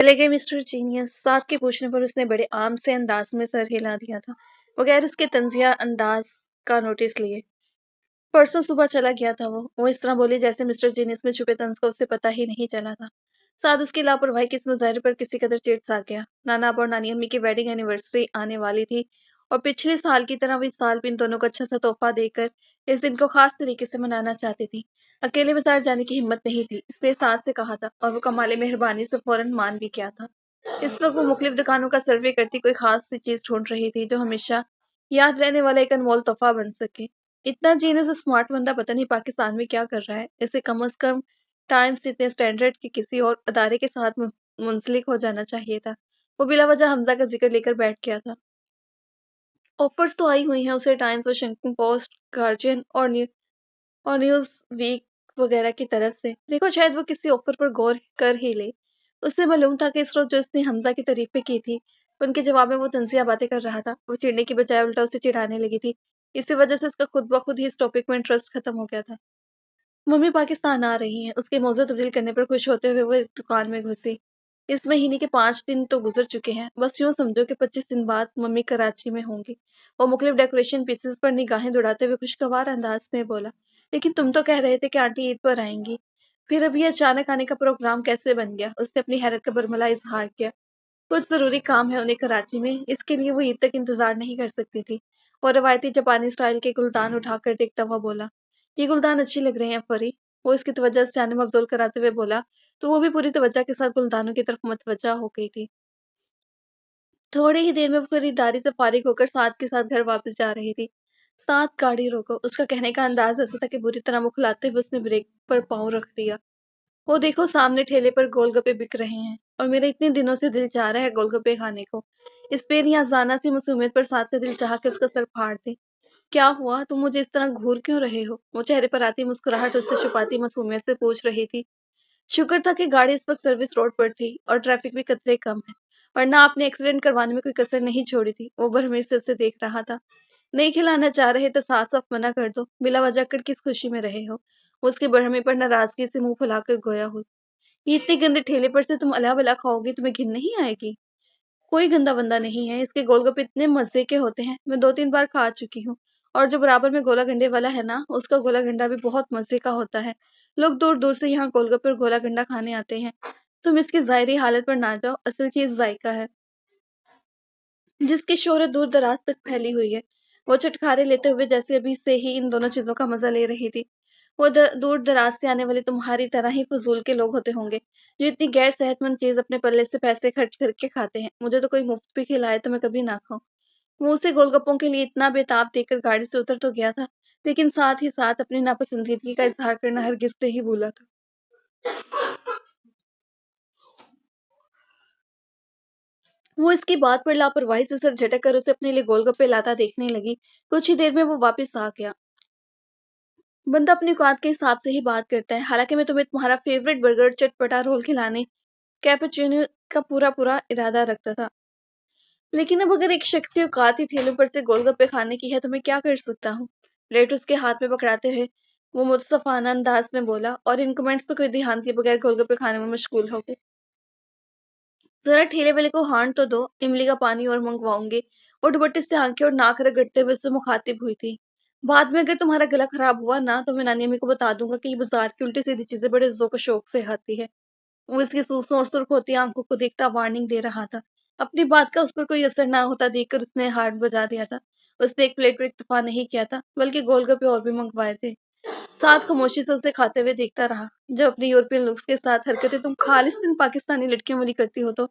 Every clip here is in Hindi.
चले गए मिस्टर जीनियस। साथ के पूछने पर उसने बड़े आम से अंदाज में सर हिला दिया था, बगैर उसके तंजिया अंदाज का नोटिस लिए। परसों सुबह चला गया था वो इस तरह बोली जैसे मिस्टर जीनियस में छुपे तंज का उसे पता ही नहीं चला था। साथ उसकी लापरवाही के इस मुजाहरे पर किसी कदर चिढ़ सा गया। नाना अब और नानी अम्मी की वेडिंग एनिवर्सरी आने वाली थी और पिछले साल की तरह वो इस साल भी इन दोनों को अच्छा सा तोहफा देकर इस दिन को खास तरीके से मनाना चाहती थी। अकेले बाजार जाने की हिम्मत नहीं थी, इसलिए साथ से कहा था और वो कमाले मेहरबानी से फौरन मान भी किया था। इस वक्त वो मुख्तलिफ दुकानों का सर्वे करती कोई खास सी चीज ढूंढ रही थी जो हमेशा याद रहने वाला एक अनमोल तोहफा बन सके। इतना जीनियस और स्मार्ट बंदा पता नहीं पाकिस्तान में क्या कर रहा है। इसे कम से कम टाइम्स जितने स्टैंडर्ड के किसी और अदारे के साथ मुंसलिक हो जाना चाहिए था। वो बिला वजह हमजा का जिक्र लेकर बैठ गया था। ऑफर्स तो आई हुई हैं उसे टाइम्स, वाशिंगटन पोस्ट, गार्जियन और न्यूज वीक वगैरह की तरफ से। देखो शायद वो किसी ऑफर पर गौर कर ही ले। उससे मालूम था कि इस रोज जो इसने हमजा की तारीफें की थी, उनके जवाब में वो तंजिया बातें कर रहा था। वो चिढ़ने की बजाय उल्टा उसे चिढ़ाने लगी थी। इसी वजह से उसका खुद ब खुद ही इस टॉपिक में इंटरेस्ट खत्म हो गया था। मम्मी पाकिस्तान आ रही हैं, उसके मौजू तब्दील करने पर खुश होते हुए वो एक दुकान में घुसी। इस महीने के 5 दिन तो गुजर चुके हैं, बस यूं समझो कि 25 दिन बाद मम्मी कराची में होंगी। वो मुख्तलिफ डेकोरेशन पीसेस पर निगाहें दौड़ाते हुए खुशगवार अंदाज में बोला, लेकिन तुम तो कह रहे थे कि आंटी ईद पर आएंगी, फिर अभी अचानक आने का प्रोग्राम कैसे बन गया? उसने अपनी हैरत का बरमला इजहार किया। कुछ जरूरी काम है उन्हें कराची में, इसके लिए वो ईद तक इंतजार नहीं कर सकती थी। और रवायती जापानी स्टाइल के गुलदान उठाकर देखता हुआ बोला, ये गुलदान अच्छी लग रहे हैं परी। वो इसकी तवज्जो से जाने मबजूल कराते हुए बोला, तो वो भी पूरी तवज्जो के साथ गुलदानों की तरफ मुतवज्जा हो गई थी। थोड़ी ही देर में वो खरीदारी से फारिग होकर साथ के साथ घर वापस जा रही थी। साथ गाड़ी रोको, उसका कहने का अंदाज ऐसा था कि बुरी तरह मुखलाते हुए उसने ब्रेक पर पाँव रख दिया। वो देखो सामने ठेले पर गोलगप्पे बिक रहे हैं और मेरा इतने दिनों से दिल चाह रहा है गोलगप्पे खाने को। इस बेनियाजाना सी मासूमियत पर साथ का दिल चाहा कि उसका सर फाड़ दे। क्या हुआ, तुम मुझे इस तरह घूर क्यों रहे हो? वो चेहरे पर आती मुस्कुराहट उससे छुपाती मासूमियत से पूछ रही थी। शुक्र था कि गाड़ी इस वक्त सर्विस रोड पर थी और ट्रैफिक भी कतरे कम है, वरना आपने एक्सीडेंट करवाने में कोई कसर नहीं छोड़ी थी। वो भरमे से उसे देख रहा था। नहीं खिलाना चाह रहे तो साफ साफ मना कर दो, बिला वजह कर किस खुशी में रहे हो? वो उसके बरहमे पर नाराजगी से मुंह फुलाकर गोया हुई। ये इतने गंदे ठेले पर से तुम अला भला खाओगी, तुम्हें घिन नहीं आएगी? कोई गंदा बंदा नहीं है, इसके गोलगप्पे इतने मजे के होते हैं, मैं 2-3 बार खा चुकी हूँ। और जो बराबर में गोला गंडे वाला है ना, उसका गोला गंडा भी बहुत मजे का होता है। लोग दूर दूर से यहाँ गोलगप्पे और गोला गंडा खाने आते हैं। तुम इसकी जाहिरी हालत पर ना जाओ, असल चीज जायका है जिसकी शोहरत दूर दराज तक फैली हुई है। वो चटखारे लेते हुए जैसे अभी से ही इन दोनों चीजों का मजा ले रही थी। वो दूर दराज से आने वाले तुम्हारी तरह ही फजूल के लोग होते होंगे, जो इतनी गैर सेहतमंद चीज अपने पल्ले से पैसे खर्च करके खाते हैं। मुझे तो कोई मुफ्त भी खिलाए तो मैं कभी ना खाऊं। मुंह से गोलगप्पों के लिए इतना बेताब देकर गाड़ी से उतर तो गया था, लेकिन साथ ही साथ अपनी नापसंदीदगी का इजहार करना हरगिज नहीं भूला था। वो इसकी बात पर लापरवाही से सर झटक कर उसे अपने लिए गोलगप्पे लाता देखने लगी। कुछ ही देर में वो वापस आ गया। बंदा अपनी औकात के हिसाब से ही बात करता है। हालांकि मैं तुम्हें तुम्हारा फेवरेट बर्गर, चटपटा रोल खिलाने, कैपुचिनो का पूरा पूरा इरादा रखता था। लेकिन अब अगर एक शख्स की औकात ही ठेलों पर से गोलगप्पे खाने की है तो मैं क्या कर सकता हूँ? प्लेट उसके हाथ में पकड़ाते हुए वो मुत्सफाना अंदाज में बोला और इन कमेंट्स पर कोई ध्यान दिए बगैर गोलगप्पे खाने में मशगूल हो गए। जरा ठेले वाले को हांड तो दो, इमली का पानी और मंगवाऊंगी। वो दुपट्टे से आंखें और नाक रगड़ते हुए उससे मुखातिब हुई थी। बाद में अगर तुम्हारा गला खराब हुआ ना तो मैं नानी अम्मी को बता दूंगा कि ये बाजार की उल्टी सीधी चीजें बड़े ज़ोक शौक से खाती है। वो इसकी सूसों और सुर्ख होती आंखों को देखता वार्निंग दे रहा था। अपनी बात का उस पर कोई असर ना होता देखकर उसने हाथ बजा दिया था। उसने एक प्लेट पर इक्तफा नहीं किया था, बल्कि गोलगप्पे और भी मंगवाए थे। साथ खामोशी से उसे खाते हुए देखता रहा। जब अपनी यूरोपियन लुक्स के साथ हरकतें तुम खालिस्तान पाकिस्तानी लड़कियों वाली करती हो तो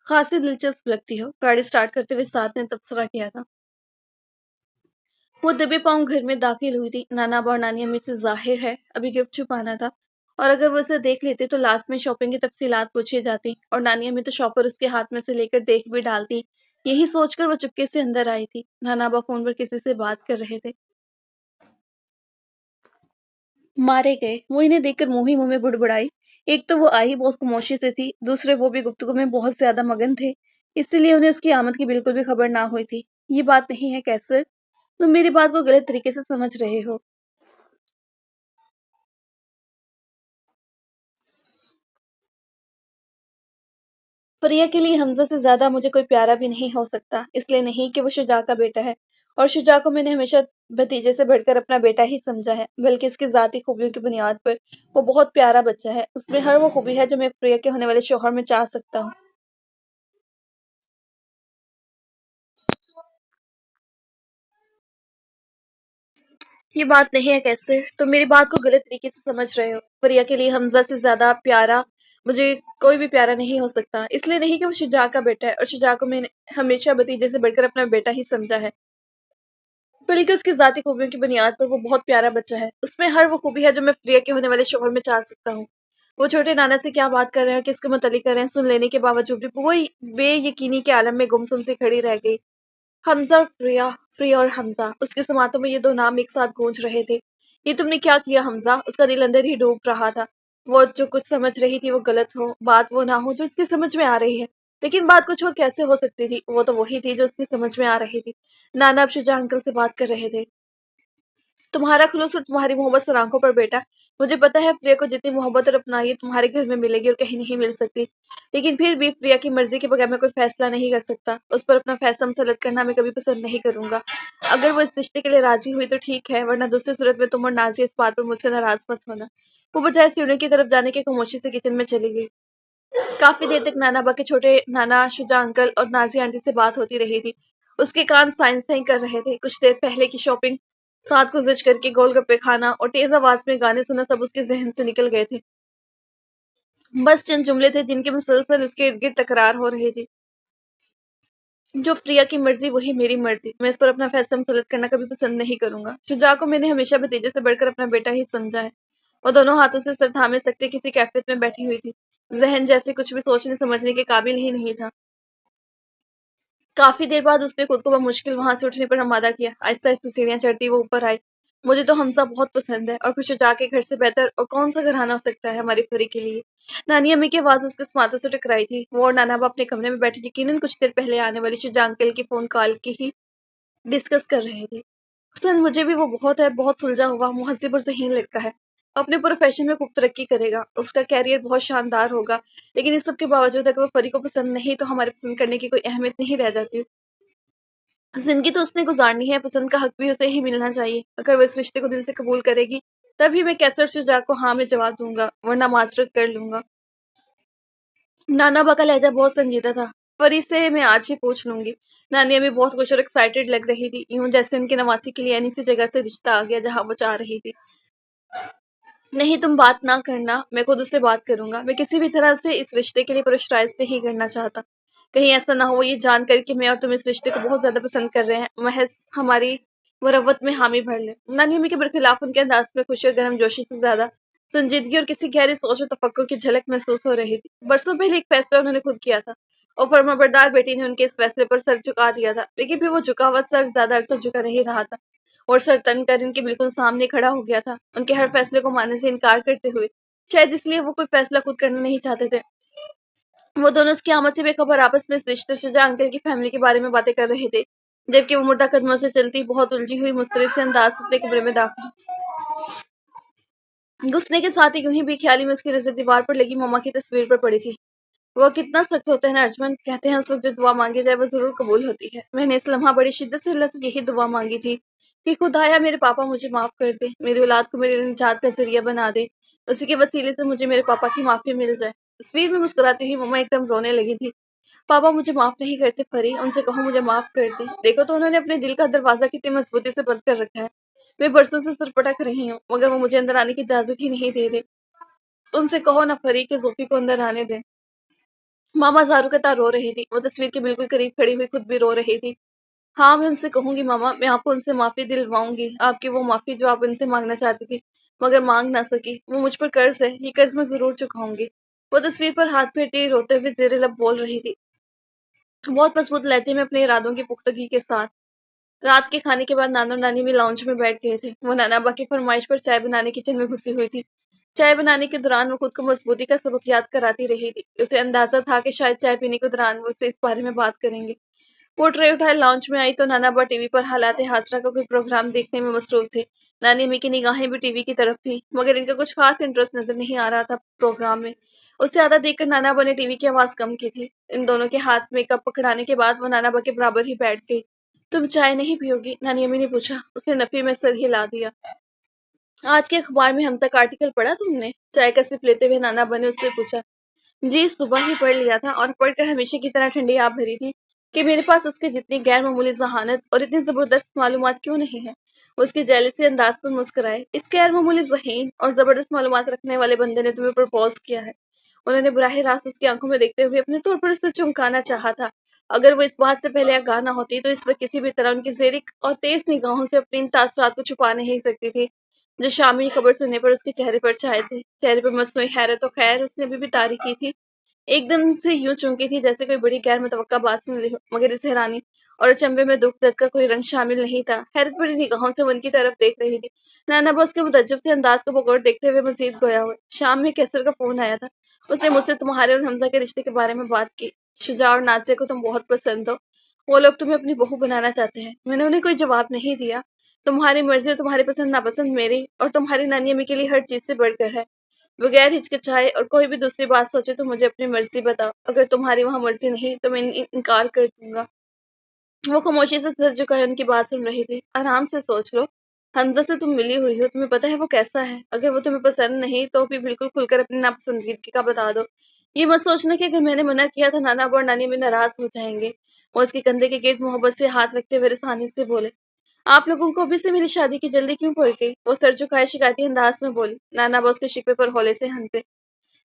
खासी दिलचस्प लगती हो। गाड़ी स्टार्ट करते हुए साथ ने तबसरा किया था। वो दबे पांव घर में दाखिल हुई थी। नाना और नानी अम्मी से जाहिर है अभी गिफ्ट छुपाना था, और अगर वो उसे देख लेते तो लास्ट में शॉपिंग की तफसीलात पूछी जाती और नानी अम्मी तो शॉपर उसके हाथ में से लेकर देख भी डालती। यही सोचकर वो चुपके से अंदर आई थी। नाना फोन पर किसी से बात कर रहे थे। मारे गए, वो इन्हें देखकर मुंह ही मुंह में बुड़बुड़ाई। एक तो वो आई बहुत खामोशी से थी, दूसरे वो भी गुफ्तगू में बहुत ज्यादा मगन थे, इसलिए उन्हें उसकी आमद की बिल्कुल भी खबर ना हुई थी। ये बात नहीं है कैसर, तुम मेरी बात को गलत तरीके से समझ रहे हो। प्रिया के लिए हमज़ा से ज़्यादा मुझे कोई प्यारा भी नहीं हो सकता, इसलिए नहीं कि वो शुजा का बेटा है और शुजा को मैंने हमेशा भतीजे से बढ़कर अपना बेटा ही समझा है, बल्कि उसकी ज़ाती खूबियों की बुनियाद पर वो बहुत प्यारा बच्चा है। उसमें हर वो खूबी है जो मैं प्रिया के होने वाले शौहर में चाह सकता हूँ। ये बात नहीं है कैसे? तुम मेरी बात को गलत तरीके से समझ रहे हो। प्रिया के लिए हमज़ा से ज़्यादा प्यारा मुझे कोई भी प्यारा नहीं हो सकता। इसलिए नहीं कि वो शुजा का बेटा है और शुजा को मैंने हमेशा भतीजे से बढ़कर अपना बेटा ही समझा है। बल्कि उसकी ज़ाती खूबियों की बुनियाद पर वो बहुत प्यारा बच्चा है। उसमें हर वो खूबी है जो मैं प्रिया के होने वाले शौहर में चाह सकता हूँ। वो छोटे नाना से क्या बात कर रहे हैं, किसके मुतालिक कर रहे हैं, सुन लेने के बावजूद भी वो बेयकीनी के आलम में गुमसुम से खड़ी रह गई। हमज़ा और प्रिया, प्रिया और हमज़ा, उसके समातों में ये 2 नाम एक साथ गूंज रहे थे। ये तुमने क्या किया हमज़ा? उसका दिल अंदर ही डूब रहा था। वो जो कुछ समझ रही थी वो गलत हो, बात वो ना हो जो उसकी समझ में आ रही है। लेकिन बात कुछ और कैसे हो सकती थी? वो तो वही थी जो उसकी समझ में आ रही थी। नाना अब शुजा अंकल से बात कर रहे थे। तुम्हारा खुलूस और तुम्हारी मोहब्बत सलाखों पर बेटा। मुझे पता है प्रिया को जितनी मोहब्बत और अपनाई तुम्हारे घर में मिलेगी और कहीं नहीं मिल सकती। लेकिन फिर भी प्रिया की मर्जी के बगैर मैं कोई फैसला नहीं कर सकता। उस पर अपना फैसला मुसलत करना मैं कभी पसंद नहीं करूंगा। अगर वो इस रिश्ते के लिए राजी हुई तो ठीक है, वरना दूसरी सूरत में तुम और नाज़िया इस बात पर मुझसे नाराज मत होना। वो बजाय सीढ़ियों की तरफ जाने के खामोशी से किचन में चली गई। काफी देर तक नानाबा के छोटे नाना, शुजा अंकल और नाज़िया आंटी से बात होती रही थी। उसके कान साइंसाई कर रहे थे। कुछ देर पहले की शॉपिंग, साथ गुजर करके गोलगप्पे खाना और तेज आवाज में गाने सुनना सब उसके जहन से निकल गए थे। बस चंद जुमले थे जिनके मुसलसल उसके इर्द गिर्द तकरार हो रही थी। जो प्रिया की मर्जी वही मेरी मर्जी। मैं इस पर अपना फैसला मुसलत करना कभी पसंद नहीं करूंगा। शुजा को मैंने हमेशा भतीजे से बढ़कर अपना बेटा ही समझा है। वो दोनों हाथों से सर थामे सकते किसी कैफियत में बैठी हुई थी। जहन जैसे कुछ भी सोचने समझने के काबिल ही नहीं था। काफ़ी देर बाद उसने खुद को बमुश्किल वहाँ से उठने पर आमादा किया। आहिस्ता-आहिस्ता सीढ़ियाँ चढ़ती वो ऊपर आई। मुझे तो हमसा बहुत पसंद है और खुश जाके घर से बेहतर और कौन-सा घराना हो सकता है हमारी परी के लिए। नानी अम्मी की आवाज़ उसके माथे से टकराई थी। वो और नानाबा अपने कमरे में बैठे यकीनन कुछ देर पहले आने वाली शुजा अंकल की फ़ोन कॉल की ही डिस्कस कर रहे थे। हुसैन मुझे भी वो बहुत है, बहुत सुलझा हुआ, मुहज़्ज़िब और ज़हीन लड़का है। अपने प्रोफ़ेशन में खूब तरक्की करेगा और उसका करियर बहुत शानदार होगा। लेकिन इस सब के बावजूद अगर वो परी को पसंद नहीं तो हमारे पसंद करने की कोई अहमियत नहीं रह जाती। ज़िंदगी तो उसने गुज़ारनी है, पसंद का हक भी उसे ही मिलना चाहिए। अगर वो इस रिश्ते को दिल से कबूल करेगी, तभी मैं कैसर शुजा को हाँ में जवाब दूँगा, वरना माज़रत कर लूँगा। नानाबा का लहज़ा बहुत संजीदा था। परी से मैं आज ही पूछ लूँगी। नानी अम्मी बहुत खुश और एक्साइटेड लग रही थी, यूँ जैसे उनकी नवासी के लिए ऐसी जगह से रिश्ता आ गया जहाँ वो चाह रही थी। नहीं तुम बात ना करना, मैं खुद उससे बात करूँगा। मैं किसी भी तरह से इस रिश्ते के लिए प्रेशराइज़ नहीं करना चाहता। कहीं ऐसा ना हो ये जानकर कि मैं और तुम इस रिश्ते को बहुत ज़्यादा पसंद कर रहे हैं, महज़ हमारी मुरव्वत में हामी भर लें। नानी अम्मी के बरखिलाफ़ उनके अंदाज़ में खुशी और गर्मजोशी से ज़्यादा संजीदगी और किसी गहरी सोच और तफक्कुर की झलक महसूस हो रही थी। बरसों पहले एक फ़ैसला उन्होंने खुद किया था और फर्माबरदार बेटी ने उनके इस फ़ैसले पर सर झुका दिया था। लेकिन फिर वो झुका हुआ सर ज़्यादा अरसा झुका नहीं रहा था और सर तन कर इनके बिल्कुल सामने खड़ा हो गया था, उनके हर फैसले को मानने से इनकार करते हुए। शायद इसलिए वो कोई फैसला खुद करना नहीं चाहते थे। वो दोनों उसकी आमद से बेखबर आपस में इस रिश्ते शुजा अंकल की फैमिली के बारे में बातें कर रहे थे, जबकि वो मुड्डा कदमों से चलती बहुत उलझी हुई मुस्तरिब से अंदाज में अपने कमरे में दाखिल घुसने के साथ ही यूं ही बेख्याली में उसकी नजर दीवार पर लगी मम्मा की तस्वीर पर पड़ी थी। वो कितना सख्त होता है ना अर्जुमंद, कहते हैं उस वक्त जो दुआ मांगी जाए वो जरूर कबूल होती है। मैंने इस लम्हा बड़ी शिद्दत से अल्लाह से यही दुआ मांगी थी कि खुदाया मेरे पापा मुझे माफ कर दे, मेरी औलाद को मेरे निजात का जरिया बना दे, उसी के वसीले से मुझे मेरे पापा की माफी मिल जाए। तस्वीर में मुस्कुराती हुई मम्मा एकदम रोने लगी थी। पापा मुझे माफ नहीं करते परी, उनसे कहो मुझे माफ कर दे। देखो तो उन्होंने अपने दिल का दरवाजा कितनी मजबूती से बंद कर रखा है। मैं बरसों से सर पटक रही हूँ मगर वो मुझे अंदर आने की इजाजत ही नहीं दे रहे। उनसे कहो ना परी कि जोफी को अंदर आने दे। मामा ज़ारू-कतार रो रही थी। वो तस्वीर के बिल्कुल करीब खड़ी हुई खुद भी रो रही थी। हाँ, मैं उनसे कहूँगी मामा, मैं आपको उनसे माफ़ी दिलवाऊँगी। आपकी वो माफ़ी जो आप उनसे माँगना चाहती थी, मगर माँग ना सकी। वो मुझ पर कर्ज़ है, ये कर्ज़ मैं ज़रूर चुकाऊँगी। वो तस्वीर पर हाथ फेरते रोते हुए ज़ेरे लब बोल रही थी, बहुत मज़बूत लहज़े में अपने इरादों की पुख्तगी के साथ। रात के खाने के बाद नाना और नानी भी लाउंज में बैठ गए थे। वो नानाबा की फरमाइश पर चाय बनाने किचन में घुसी हुई थी। चाय बनाने के दौरान वो खुद को मजबूती का सबक याद कराती रही थी। उसे अंदाजा था कि शायद चाय पीने के दौरान वो उससे इस बारे में बात करेंगे। वो ट्रे उठाए लॉन्च में आई तो नानाबा टीवी पर हालात हाजरा का कोई प्रोग्राम देखने में मसरूफ थे। नानी अम्मी की निगाहें भी टीवी की तरफ थी, मगर इनका कुछ खास इंटरेस्ट नजर नहीं आ रहा था प्रोग्राम में। उससे ज़्यादा देखकर नानाबा ने टीवी की आवाज़ कम की थी। इन दोनों के हाथ में कप पकड़ाने के बाद वो नानाबा के बराबर ही बैठ गई। तुम चाय नहीं पियोगी? नानी अम्मी ने पूछा। उसने नफी में सर हिला दिया। आज के अखबार में हम तक आर्टिकल पढ़ा तुमने? चाय का सिप लेते हुए नानाबा ने उससे पूछा। जी, सुबह ही पढ़ लिया था और पढ़कर हमेशा की तरह ठंडी आप भरी थी कि मेरे पास उसके जितनी गैर मामूली जहानत और इतनी जबरदस्त मालूमात क्यों नहीं है। उसके जेलसी अंदाज पर मुस्कुराए। इस गैर मामूली जहीन और जबरदस्त मालूमात रखने वाले बंदे ने तुम्हें प्रपोज किया है। उन्होंने बराह रास्त उसकी आंखों में देखते हुए अपने तौर पर उसे चमकाना चाहा था। अगर वो इस बात से पहले आगाह न होती तो इस वक्त किसी भी तरह उनकी ज़ेरिक और तेज निगाहों से अपनी इन तासरात को छुपा नहीं सकती थी जो शामी खबर सुनने पर उसके चेहरे पर छाए थे। चेहरे पर मसनूई हैरत और खैर उसने अभी भी तारीफ की थी। एकदम से यूं चौंकी थी जैसे कोई बड़ी गैर मुतवक्का बात सुन ली हो, मगर इस हैरानी और अचंभे में दुख दर्द का कोई रंग शामिल नहीं था। हैरत भरी निगाहों से वो उनकी तरफ देख रही थी। नाना बॉस के मुतज्जब से अंदाज को बगौर देखते हुए मजीद गोया हुए। शाम में कैसर का फोन आया था। उसने मुझसे तुम्हारे और हमजा के रिश्ते के बारे में बात की। शुजा और नाजिया को तुम बहुत पसंद हो। वो लोग तुम्हें अपनी बहू बनाना चाहते हैं। मैंने उन्हें कोई जवाब नहीं दिया। तुम्हारी मर्जी और तुम्हारी पसंद नापसंद मेरी और तुम्हारी नानी अम्मी के लिए हर चीज से बढ़कर है। बगैर हिचकिचाए और कोई भी दूसरी बात सोचे तो मुझे अपनी मर्जी बताओ। अगर तुम्हारी वहां मर्जी नहीं तो मैं इनकार कर दूंगा। वो खामोशी से सिर झुकाए उनकी बात सुन रही थी। आराम से सोच लो। हमजा से तुम मिली हुई हो, तुम्हें पता है वो कैसा है। अगर वो तुम्हें पसंद नहीं तो भी बिल्कुल खुलकर अपनी नापसंदीदगी का बता दो। ये मत सोचना कि अगर मैंने मना किया तो नाना और नानी में नाराज हो जाएंगे। वो उसके कंधे के गिर्द मोहब्बत से हाथ रखते हुए रसानी से बोले। आप लोगों को अभी से मेरी शादी की जल्दी क्यों पड़ गई? वो सर झुकाए शिकायती अंदाज में बोली। नाना बॉस के शिकवे पर हौले से हंसे।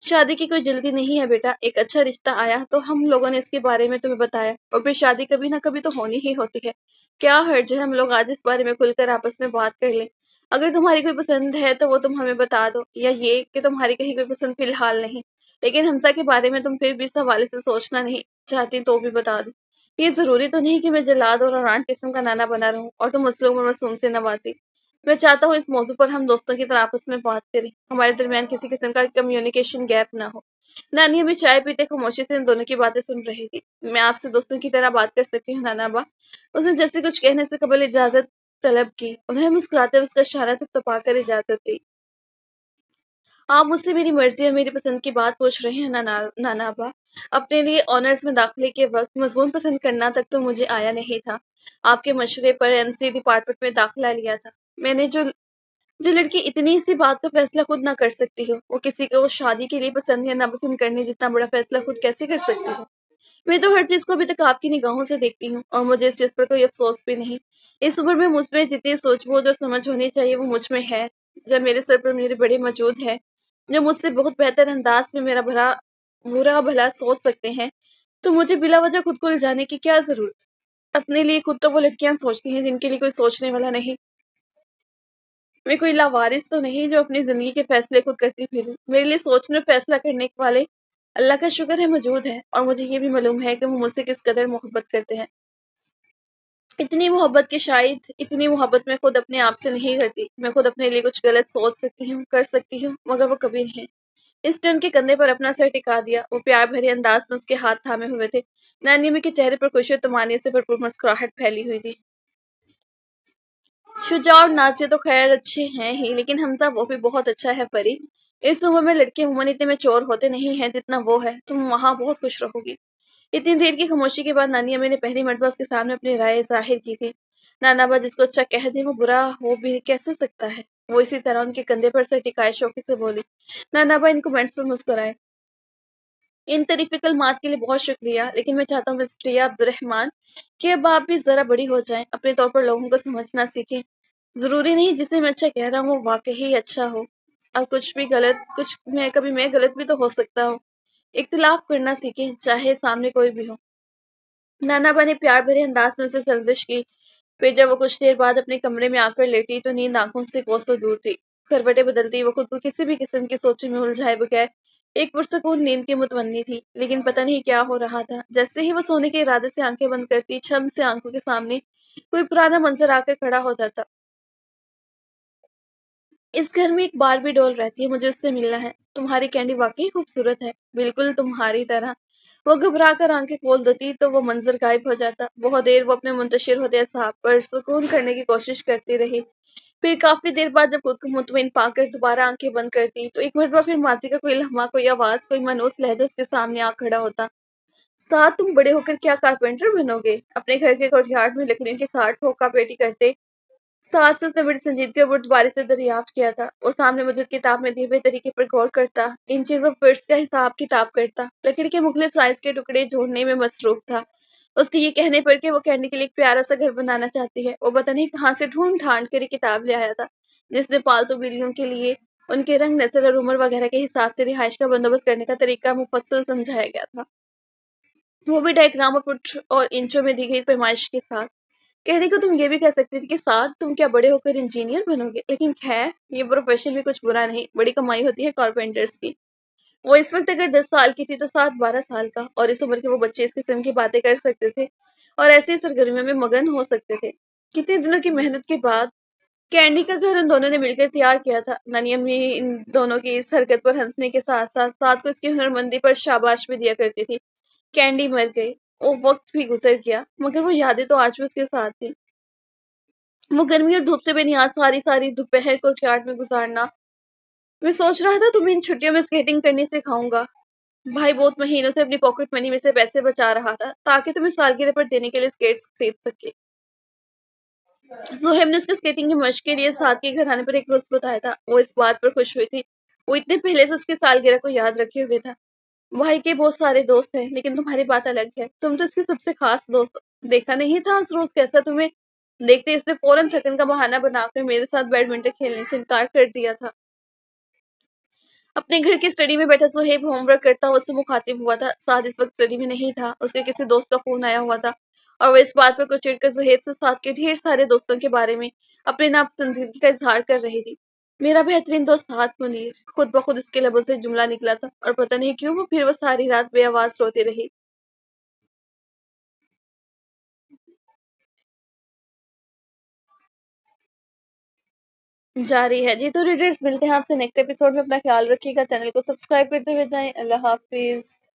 शादी की कोई जल्दी नहीं है बेटा। एक अच्छा रिश्ता आया तो हम लोगों ने इसके बारे में तुम्हें बताया और फिर शादी कभी ना कभी तो होनी ही होती है। क्या हर्ज है हम लोग आज इस बारे में खुलकर आपस में बात कर लें। अगर तुम्हारी कोई पसंद है तो वो तुम हमें बता दो, या ये कि तुम्हारी कहीं कोई पसंद फिलहाल नहीं, लेकिन हमसा के बारे में तुम फिर भी इस हवाले से सोचना नहीं चाहती तो भी बता दो। ये जरूरी तो नहीं कि मैं जल्लाद और हरान किस्म का नाना बना रहूं और तुम मसलूम और मासूम से नवाजी। मैं चाहता हूँ इस मौजू पर हम दोस्तों की तरह आपस में बात करें। हमारे दरमियान किसी किस्म का कम्युनिकेशन गैप ना हो। नानी अभी चाय पीते खामोशी से इन दोनों की बातें सुन रही थी। मैं आपसे दोस्तों की तरह बात कर सकती हूँ नाना अब्बा? उसने जैसे कुछ कहने से कबल इजाजत तलब की। उन्हें मुस्कुराते हुए उसका इशारा थपथपाकर इजाजत दी। आप मुझसे मेरी मर्जी और मेरी पसंद की बात पूछ रहे हैं नाना अब्बा। अपने लिए ऑनर्स में दाखिले के वक्त मजमून पसंद करना तक तो मुझे आया नहीं था। आपके मशवरे पर एमसी डिपार्टमेंट में दाखिला लिया था। मैंने जो जो लड़की इतनी सी बात का फैसला खुद ना कर सकती हो, वो किसी को शादी के लिए पसंद या नापसंद करने जितना बड़ा फैसला खुद कैसे कर सकती हो। मैं तो हर चीज को अभी तक आपकी निगाहों से देखती हूँ और मुझे इस चीज पर कोई अफसोस भी नहीं। इस उम्र में मुझ में जितनी सोच बूझ और समझ होनी चाहिए वो मुझ में है। जब मेरे सर पर मेरे बड़े मौजूद है जो मुझसे बहुत बेहतर अंदाज में मेरा भरा बुरा भला सोच सकते हैं, तो मुझे बिला वजह खुद को उलझाने की क्या जरूरत। अपने लिए खुद तो वो लड़कियां सोचती हैं जिनके लिए कोई सोचने वाला नहीं। मैं कोई लावारिस तो नहीं जो अपनी जिंदगी के फैसले खुद करती फिरूं। मेरे लिए सोचने और फैसला करने वाले अल्लाह का शुक्र है मौजूद है, और मुझे ये भी मालूम है कि वो मुझसे किस कदर मोहब्बत करते हैं। इतनी मोहब्बत कि शायद इतनी मोहब्बत मैं खुद अपने आप से नहीं करती। मैं खुद अपने लिए कुछ गलत सोच सकती हूँ, कर सकती हूँ, मगर वो कभी नहीं। इसने उनके कंधे पर अपना सर टिका दिया। वो प्यार भरे अंदाज में उसके हाथ थामे हुए थे। नानी अम्मी के चेहरे पर खुशी और तमान्नी से भरपूर मुस्कुराहट फैली हुई थी। शुजा और नाज़िया तो खैर अच्छे हैं ही, लेकिन हमजा वो भी बहुत अच्छा है परी। इस उम्र में लड़के अमूमन इतने मैच्योर होते नहीं हैं जितना वो है। तुम वहाँ बहुत खुश रहोगी। इतनी देर की खामोशी के बाद नानी अम्मी ने पहली मर्तबा उसके सामने अपनी राय जाहिर की थी। नानाबा जिसको अच्छा कह दे वो बुरा हो भी कैसे सकता है। वो इसी तरह उनके कंधे पर से टिकाए शौकी से बोली। नानाबा इन कमेंट्स पर मुस्कुराए। इन तरीफे कलमात के लिए बहुत शुक्रिया, लेकिन मैं चाहता हूँ मिस प्रिया अब्दुर्रहमान कि अब आप भी जरा बड़ी हो जाएं, अपने तौर पर लोगों को समझना सीखें। जरूरी नहीं जिसे मैं अच्छा कह रहा हूँ वो वाकई ही अच्छा हो। और कभी मैं गलत भी तो हो सकता हूँ। इख्तिलाफ करना सीखें, चाहे सामने कोई भी हो। नानाबा ने प्यार भरे अंदाज में उसे सर्जिश की। फिर जब वो कुछ देर बाद अपने कमरे में आकर लेटी तो नींद आंखों से कोसों दूर थी। करवटें बदलती वो खुद को किसी भी किस्म की सोच में उलझाए बगैर एक पुरसकून नींद की मुतमन्नी थी, लेकिन पता नहीं क्या हो रहा था। जैसे ही वो सोने के इरादे से आंखें बंद करती, छम से आंखों के सामने कोई पुराना मंजर आकर खड़ा हो जाता। इस घर में एक बारबी डॉल रहती है, मुझे उससे मिलना है। तुम्हारी कैंडी वाकई खूबसूरत है, बिल्कुल तुम्हारी तरह। वो घबरा कर आंखें खोल देती तो वो मंजर गायब हो जाता। बहुत देर वो अपने मुंतशिर होते एहसास पर सुकून करने की कोशिश करती रही। फिर काफ़ी देर बाद जब खुद को मुतमईन पाकर दोबारा आँखें बंद करती, तो एक मरतबा फिर माज़ी का कोई लम्हा, कोई आवाज़, कोई मनहूस लहज़ा उसके सामने आ खड़ा होता। साथ तुम बड़े होकर क्या कारपेंटर बनोगे? अपने घर के कोर्टयार्ड में लकड़ियों की साठ ठोका-पेटी करते। साथ से उसने बड़ी संजीदगी और बुर्दबारी से दरियाफ्त किया था। वो सामने मौजूद किताब में दिए हुए तरीके पर गौर करता, इंचेज़ ऑफ वर्ड्स का हिसाब-किताब करता, लकड़ी के मुख्तलिफ साइज़ के टुकड़े जोड़ने में मसरूफ़ था। उसके ये कहने पर कि वो कैंडी के लिए एक प्यारा-सा घर बनाना चाहती है। वो पता नहीं कहाँ से ढूँढ-ढाँड़ कर ये किताब ले आया था, जिसमें पालतू बिल्लियों के लिए उनके रंग, नस्ल और उम्र वगैरह के हिसाब से रिहाइश का बंदोबस्त करने का तरीका मुफस्सल समझाया गया था। वो भी डायग्राम और फुट और इंचों में दी गई पैमाइश के साथ। कहने को तुम ये भी कह सकती थी कि साथ तुम क्या बड़े होकर इंजीनियर बनोगे, लेकिन खैर ये प्रोफेशन भी कुछ बुरा नहीं, बड़ी कमाई होती है कारपेंटर्स की। वो इस वक्त अगर 10 साल की थी तो साथ 12 साल का, और इस उम्र के वो बच्चे इस किस्म की बातें कर सकते थे और ऐसी सरगर्मियों में मगन हो सकते थे। कितने दिनों की मेहनत के बाद कैंडी का घर उन दोनों ने मिलकर तैयार किया था। नानी अम्मी इन दोनों की इस हरकत पर हंसने के साथ साथ साथ को इसकी हुनरमंदी पर शाबाश भी दिया करती थी। कैंडी मर गई, वो वक्त भी गुजर गया, मगर वो यादें तो आज भी उसके साथ थी। वो गर्मी और धूप से बेनियाज सारी सारी दोपहर को यार्ड में गुजारना। मैं सोच रहा था तुम्हें इन छुट्टियों में स्केटिंग करनी सिखाऊंगा। भाई बहुत महीनों से अपनी पॉकेट मनी में से पैसे बचा रहा था ताकि तुम्हें सालगिरह पर देने के लिए स्केट्स खरीद सके। जोहेब ने उसके स्केटिंग की मशक के लिए साथ के घर आने पर एक रोज बताया था। वो इस बात पर खुश हुई थी, वो इतने पहले से उसकी सालगिरह को याद रखे हुए था। भाई के बहुत सारे दोस्त हैं, लेकिन तुम्हारी बात अलग है, तुम तो इसकी सबसे खास दोस्त हो। देखा नहीं था उस रोज कैसा तुम्हें देखते ही उसने फौरन थकन का बहाना बनाकर मेरे साथ बैडमिंटन खेलने से इनकार कर दिया था। अपने घर की स्टडी में बैठा सुहेब होमवर्क करता हुआ उससे मुखातिब हुआ था। साथ इस वक्त स्टडी में नहीं था, उसके किसी दोस्त का फोन आया हुआ था और वह इस बात पर कुछ चिढ़कर सुहेब से साथ के ढेर सारे दोस्तों के बारे में अपनी नापसंदीदगी का इजहार कर रही थी। मेरा बेहतरीन दोस्त साथ मुनीर, खुद ब खुद इसके लबों से जुमला निकला था और पता नहीं क्यों वो फिर वो सारी रात बेआवाज रोती रही। जारी है जी। तो रीडर्स मिलते हैं आपसे नेक्स्ट एपिसोड में। अपना ख्याल रखिएगा, चैनल को सब्सक्राइब करते हुए जाएं। अल्लाह हाफिज।